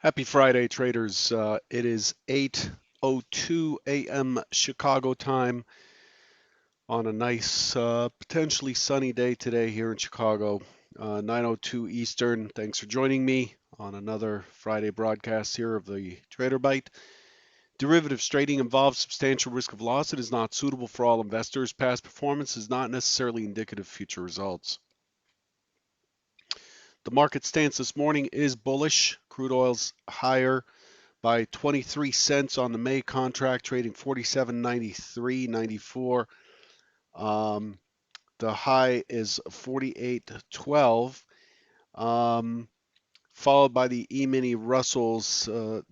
Happy Friday, traders. It is 8:02 a.m. Chicago time on a nice, potentially sunny day today here in Chicago. 9:02 Eastern. Thanks for joining me on another Friday broadcast here of the Trader Bite. Derivatives trading involves substantial risk of loss. It is not suitable for all investors. Past performance is not necessarily indicative of future results. The market stance this morning is bullish. Crude oil's higher by 23 cents on the May contract, trading 47.93.94. The high is 48.12, followed by the E-mini Russell. It's up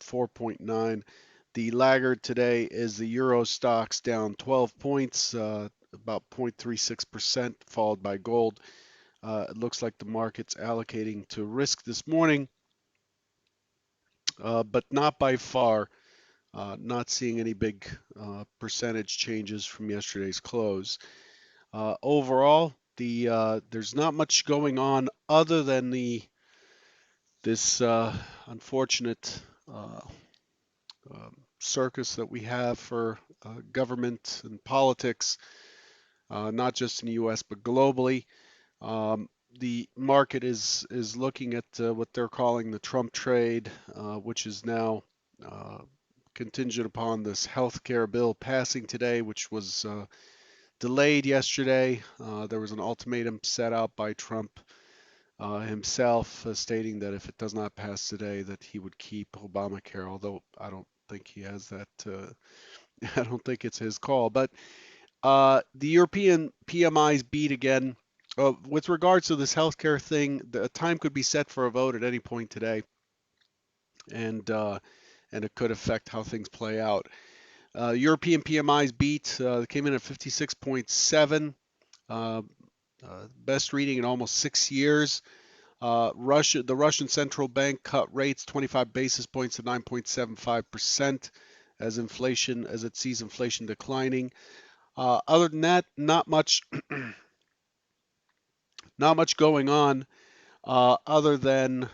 4.9. The laggard today is the Euro stocks down 12 points, about 0.36%, followed by gold. It looks like the market's allocating to risk this morning, but not by far. Not seeing any big percentage changes from yesterday's close. Overall, there's not much going on other than this unfortunate circus that we have for government and politics, not just in the U.S. but globally. The market is looking at what they're calling the Trump trade, which is now contingent upon this health care bill passing today, which was delayed yesterday. There was an ultimatum set out by Trump himself, stating that if it does not pass today, that he would keep Obamacare. Although I don't think he has that. I don't think it's his call. But the European PMIs beat again. With regards to this healthcare thing, the time could be set for a vote at any point today, and it could affect how things play out. European PMIs beat. Came in at 56.7, best reading in almost 6 years. The Russian central bank cut rates 25 basis points to 9.75% as it sees inflation declining. Other than that, not much, not much going on. Other than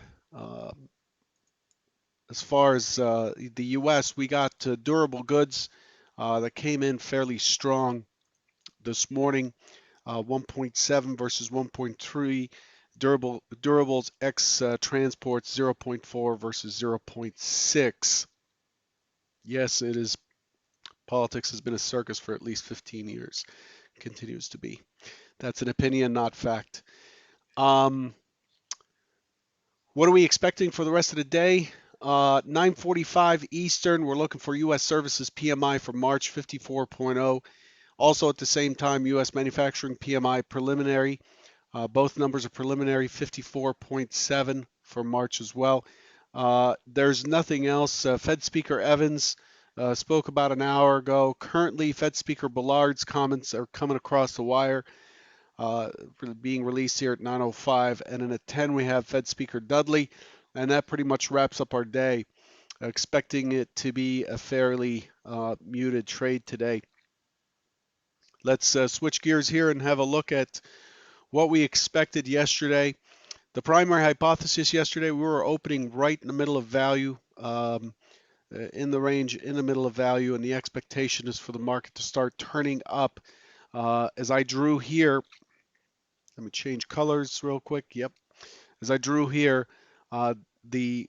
as far as the U.S., we got durable goods that came in fairly strong this morning. 1.7 versus 1.3. Durables X transports 0.4 versus 0.6. Yes, it is. Politics has been a circus for at least 15 years. Continues to be. That's an opinion, not fact. What are we expecting for the rest of the day? 9:45 Eastern. We're looking for U.S. Services PMI for March 54.0. Also at the same time, U.S. Manufacturing PMI preliminary. Both numbers are preliminary, 54.7 for March as well. There's nothing else. Fed Speaker Evans spoke about an hour ago. Currently, Fed Speaker Bullard's comments are coming across the wire, being released here at 9:05. And then at 10, we have Fed Speaker Dudley. And that pretty much wraps up our day. Expecting it to be a fairly muted trade today. Let's switch gears here and have a look at what we expected yesterday. The primary hypothesis yesterday, we were opening right in the middle of value, in the range in the middle of value, and the expectation is for the market to start turning up. As I drew here, let me change colors real quick. Yep. As I drew here, the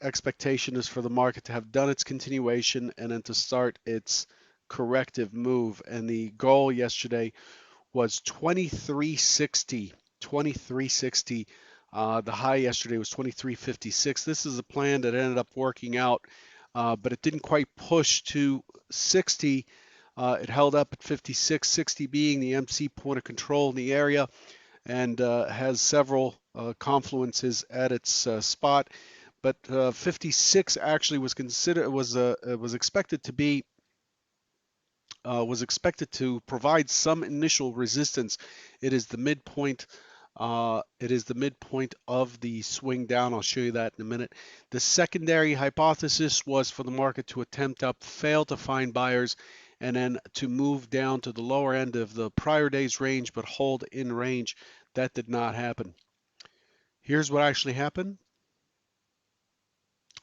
expectation is for the market to have done its continuation and then to start its corrective move. And the goal yesterday was 2360. 2360. The high yesterday was 2356. This is a plan that ended up working out, but it didn't quite push to 60. It held up at 56, 60 being the MC point of control in the area, and has several confluences at its spot. But 56 actually was expected to be was expected to provide some initial resistance. It is the midpoint. It is the midpoint of the swing down. I'll show you that in a minute. The secondary hypothesis was for the market to attempt up, fail to find buyers, and then to move down to the lower end of the prior day's range, but hold in range. That did not happen. Here's what actually happened.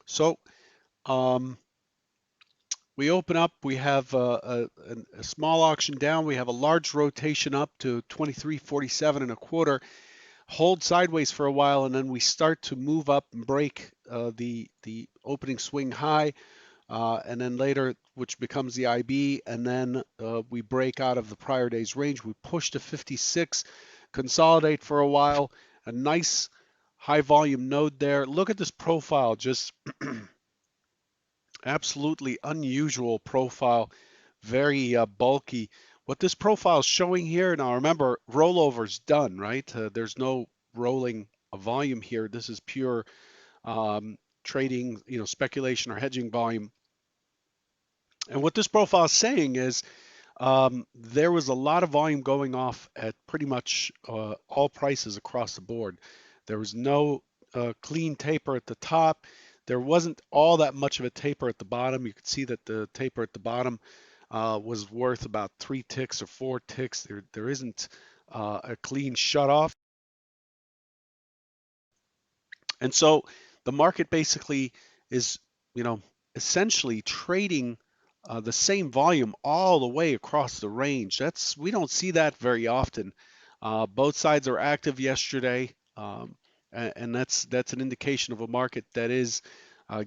So um, we open up, we have a small auction down, we have a large rotation up to 23.47 and a quarter, hold sideways for a while, and then we start to move up and break the opening swing high, and then later, which becomes the IB, and then we break out of the prior day's range. We push to 56, consolidate for a while, a nice high volume node there. Look at this profile, just absolutely unusual profile, very bulky. What this profile is showing here, now remember, rollover's done, right? There's no rolling volume here. This is pure trading, speculation or hedging volume. And what this profile is saying is there was a lot of volume going off at pretty much all prices across the board. There was no clean taper at the top. There wasn't all that much of a taper at the bottom. You could see that the taper at the bottom was worth about 3 ticks or 4 ticks. There isn't a clean shut off. And so the market basically is, you know, essentially trading the same volume all the way across the range. We don't see that very often. Both sides are active yesterday, and that's an indication of a market that is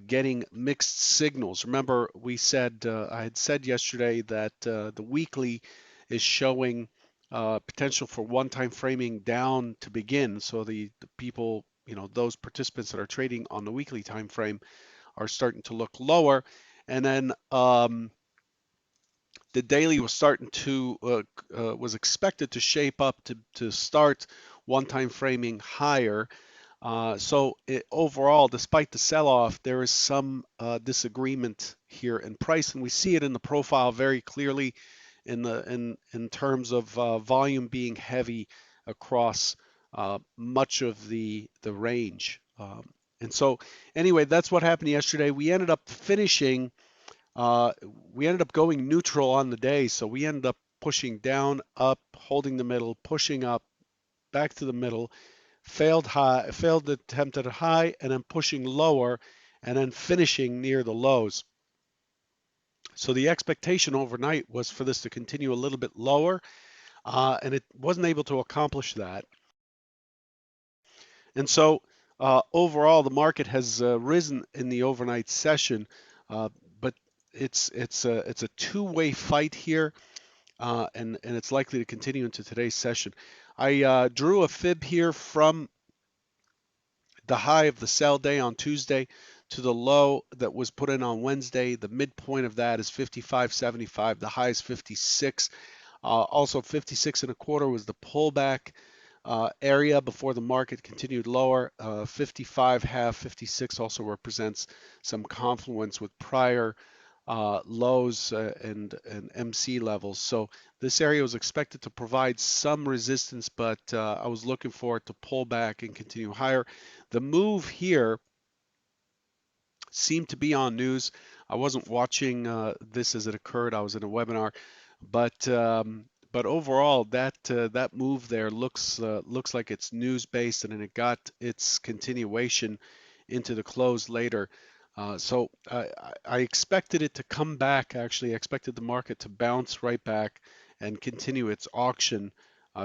getting mixed signals. Remember, I had said yesterday that the weekly is showing potential for one-time framing down to begin. So the people, those participants that are trading on the weekly time frame are starting to look lower. And then the daily was starting to was expected to shape up to start one-time framing higher. Overall, despite the sell-off, there is some disagreement here in price, and we see it in the profile very clearly in terms of volume being heavy across much of the range. And so, anyway, that's what happened yesterday. Uh, we ended up going neutral on the day, so we ended up pushing down, up, holding the middle, pushing up, back to the middle, failed the attempt at a high, and then pushing lower, and then finishing near the lows. So the expectation overnight was for this to continue a little bit lower, and it wasn't able to accomplish that. And so overall, the market has risen in the overnight session, uh, but it's a two-way fight here, and it's likely to continue into today's session. I drew a fib here from the high of the sell day on Tuesday to the low that was put in on Wednesday. The midpoint of that is 55.75. The high is 56. Also 56 and a quarter was the pullback area before the market continued lower. 55 half, 56 also represents some confluence with prior lows and MC levels. So this area was expected to provide some resistance, but I was looking for it to pull back and continue higher. The move here seemed to be on news. I wasn't watching this as it occurred. I was in a webinar, but overall, that move there looks like it's news based, and then it got its continuation into the close later. So I expected it to come back. Actually, I expected the market to bounce right back and continue its auction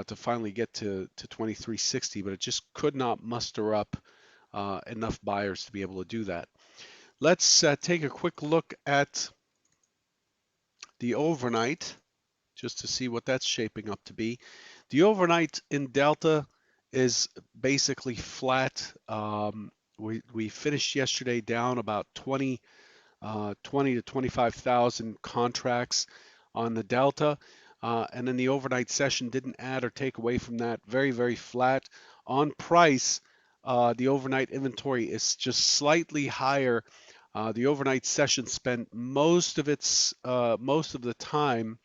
to finally get to 2360, but it just could not muster up enough buyers to be able to do that. Let's take a quick look at the overnight just to see what that's shaping up to be. The overnight in Delta is basically flat. We finished yesterday down about 20 to 25,000 contracts on the Delta. And then the overnight session didn't add or take away from that. Very, very flat. On price, the overnight inventory is just slightly higher. The overnight session spent most of the time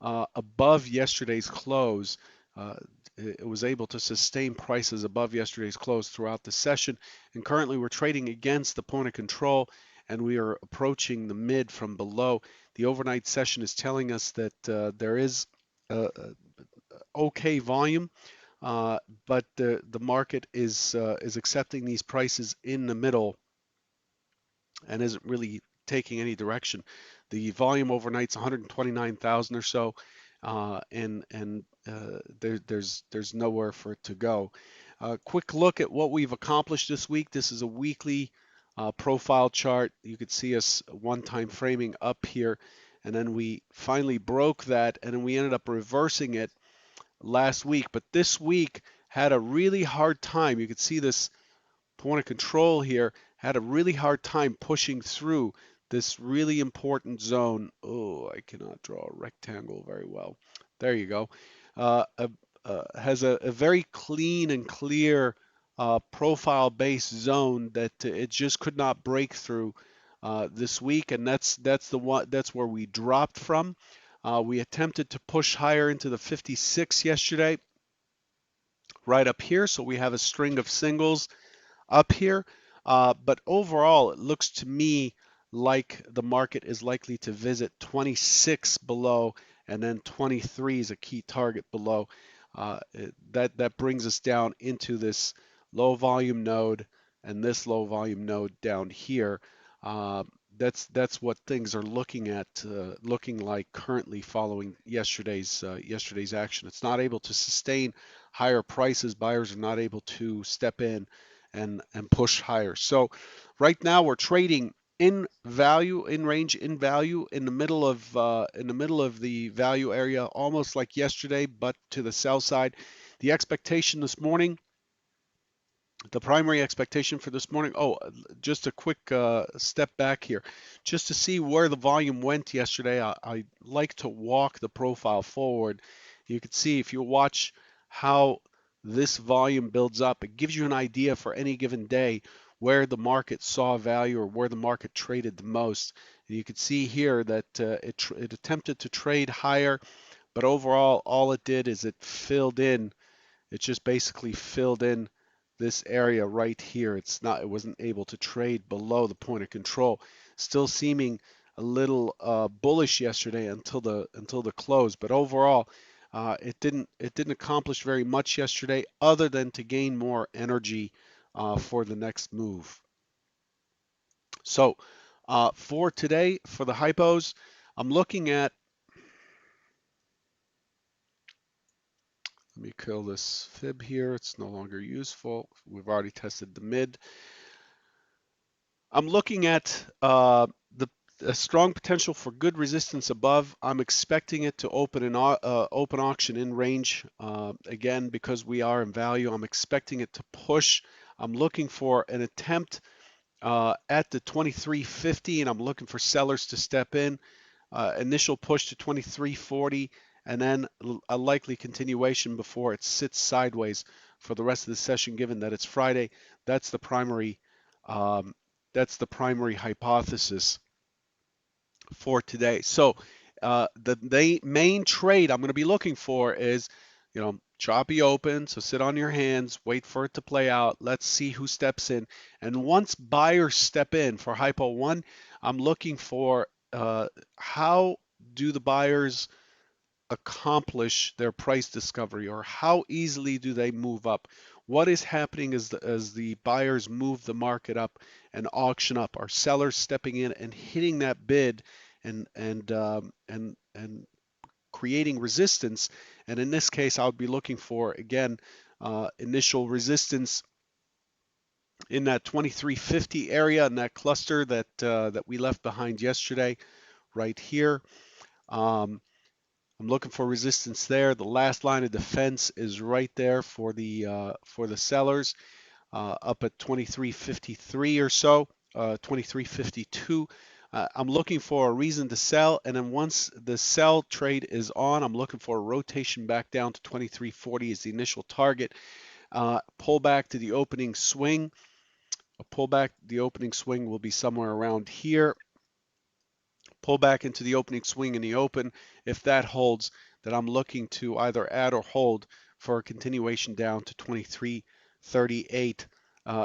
above yesterday's close. Uh, it was able to sustain prices above yesterday's close throughout the session. And currently we're trading against the point of control, and we are approaching the mid from below. The overnight session is telling us that there is okay volume, but the market is accepting these prices in the middle and isn't really taking any direction. The volume overnight's 129,000 or so, there's nowhere for it to go. Quick look at what we've accomplished this week. This is a weekly profile chart. You could see us one-time framing up here, and then we finally broke that, and then we ended up reversing it last week. But this week had a really hard time. You could see this point of control here had a really hard time pushing through this really important zone. Oh, I cannot draw a rectangle very well. There you go. Uh, a, has a very clean and clear profile-based zone that it just could not break through this week, and that's where we dropped from. We attempted to push higher into the 56 yesterday, right up here. So we have a string of singles up here. But overall, it looks to me like the market is likely to visit 26 below, and then 23 is a key target below. That brings us down into this low volume node and this low volume node down here. Uh, that's what things are looking like currently following yesterday's action. It's not able to sustain higher prices. Buyers are not able to step in and push higher. So right now we're trading in value, in range, in value, in the middle of the value area, almost like yesterday, but to the sell side. The expectation this morning, the primary expectation for this morning. Oh, just a quick step back here, just to see where the volume went yesterday. I like to walk the profile forward. You can see if you watch how this volume builds up, it gives you an idea for any given day where the market saw value or where the market traded the most. And you can see here that it attempted to trade higher, but overall, all it did is it just basically filled in this area right here. It wasn't able to trade below the point of control. Still seeming a little bullish yesterday until the close, but overall, it didn't accomplish very much yesterday, other than to gain more energy for the next move. So for today, for the hypos, I'm looking at. Let me kill this fib here. It's no longer useful. We've already tested the mid. I'm looking at the a strong potential for good resistance above. I'm expecting it to open an open auction in range again, because we are in value. I'm expecting it to push. I'm looking for an attempt at the 2350, and I'm looking for sellers to step in. Initial push to 2340, and then a likely continuation before it sits sideways for the rest of the session, given that it's Friday. That's the primary um, that's the primary hypothesis for today. So the main trade I'm going to be looking for is, choppy open. So sit on your hands, wait for it to play out. Let's see who steps in. And once buyers step in for Hypo 1, I'm looking for how do the buyers accomplish their price discovery, or how easily do they move up? What is happening as the buyers move the market up and auction up? Are sellers stepping in and hitting that bid and creating resistance? And in this case, I would be looking for, again, initial resistance in that 2350 area, in that cluster that we left behind yesterday, right here. Um, I'm looking for resistance there. The last line of defense is right there for the sellers, up at 2353 or so, 2352. I'm looking for a reason to sell, and then once the sell trade is on, I'm looking for a rotation back down to 2340 as the initial target. Pull back to the opening swing. A pullback, the opening swing will be somewhere around here. Pull back into the opening swing in the open. If that holds, then I'm looking to either add or hold for a continuation down to 2338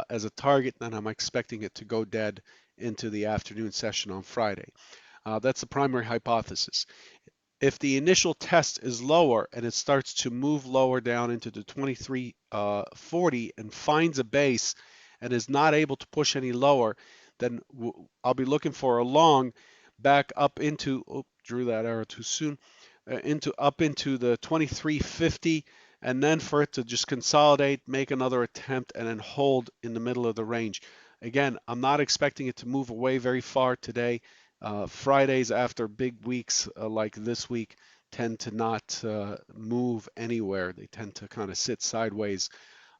as a target. Then I'm expecting it to go dead into the afternoon session on Friday. That's the primary hypothesis. If the initial test is lower and it starts to move lower down into the 2340 and finds a base and is not able to push any lower, then I'll be looking for a long back up into, oh, drew that arrow too soon, into up into the 2350, and then for it to just consolidate, make another attempt, and then hold in the middle of the range. Again, I'm not expecting it to move away very far today. Fridays after big weeks like this week tend to not move anywhere. They tend to kind of sit sideways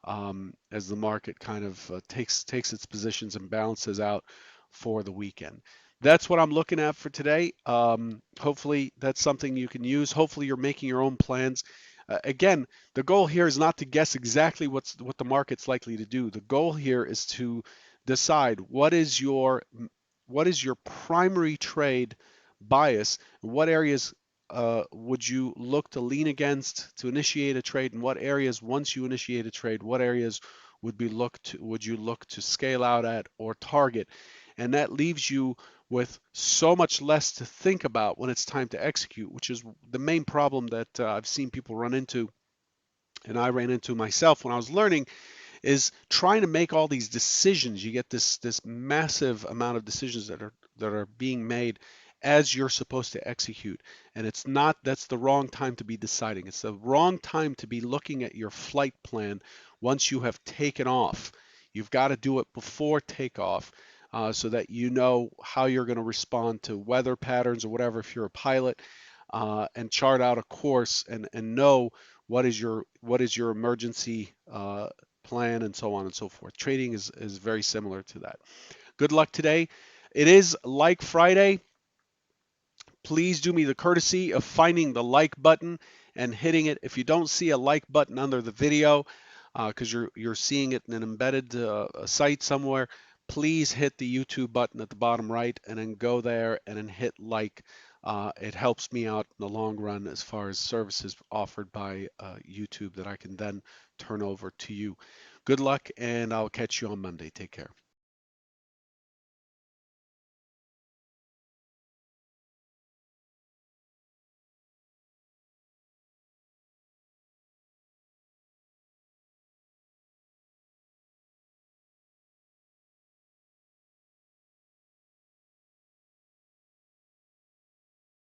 as the market kind of takes its positions and balances out for the weekend. That's what I'm looking at for today. Hopefully that's something you can use. Hopefully you're making your own plans. Again, the goal here is not to guess exactly what the market's likely to do. The goal here is to decide what is your primary trade bias, what areas would you look to lean against to initiate a trade, and what areas, once you initiate a trade, what areas would you look to scale out at or target? And that leaves you with so much less to think about when it's time to execute, which is the main problem that I've seen people run into, and I ran into myself when I was learning, is trying to make all these decisions. You get this massive amount of decisions that are being made as you're supposed to execute. And it's not, that's the wrong time to be deciding. It's the wrong time to be looking at your flight plan once you have taken off. You've got to do it before takeoff so that you know how you're going to respond to weather patterns or whatever if you're a pilot, and chart out a course and know what is your emergency plan and so on and so forth. Trading is very similar to that. Good luck today. It is like Friday. Please do me the courtesy of finding the like button and hitting it. If you don't see a like button under the video, because you're seeing it in an embedded site somewhere, please hit the YouTube button at the bottom right and then go there and then hit like. It helps me out in the long run as far as services offered by YouTube that I can then turn over to you. Good luck, and I'll catch you on Monday. Take care.